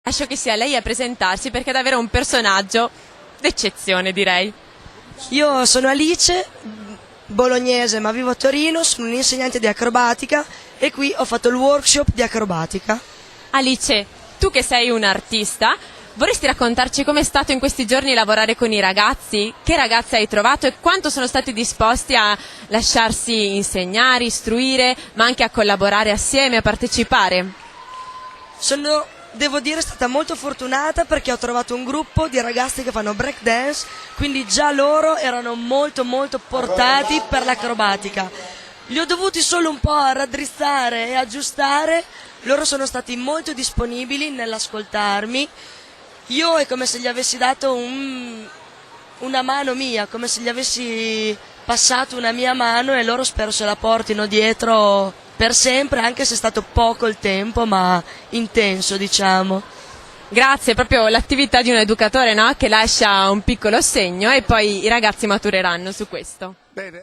Lascio che sia lei a presentarsi perché è davvero un personaggio d'eccezione, direi. Io sono Alice, bolognese ma vivo a Torino, sono un'insegnante di acrobatica e qui ho fatto il workshop di acrobatica. Alice, tu che sei un artista, vorresti raccontarci com'è stato in questi giorni lavorare con i ragazzi? Che ragazzi hai trovato e quanto sono stati disposti a lasciarsi insegnare, istruire, ma anche a collaborare assieme, a partecipare? Devo dire, stata molto fortunata perché ho trovato un gruppo di ragazzi che fanno break dance, quindi già loro erano molto portati per l'acrobatica. Li ho dovuti solo un po' raddrizzare e aggiustare, loro sono stati molto disponibili nell'ascoltarmi. Io è come se gli avessi dato una mano mia, come se gli avessi passato una mia mano e loro spero se la portino dietro per sempre, anche se è stato poco il tempo, ma intenso, diciamo. Grazie, proprio l'attività di un educatore, no? Che lascia un piccolo segno e poi i ragazzi matureranno su questo. Bene.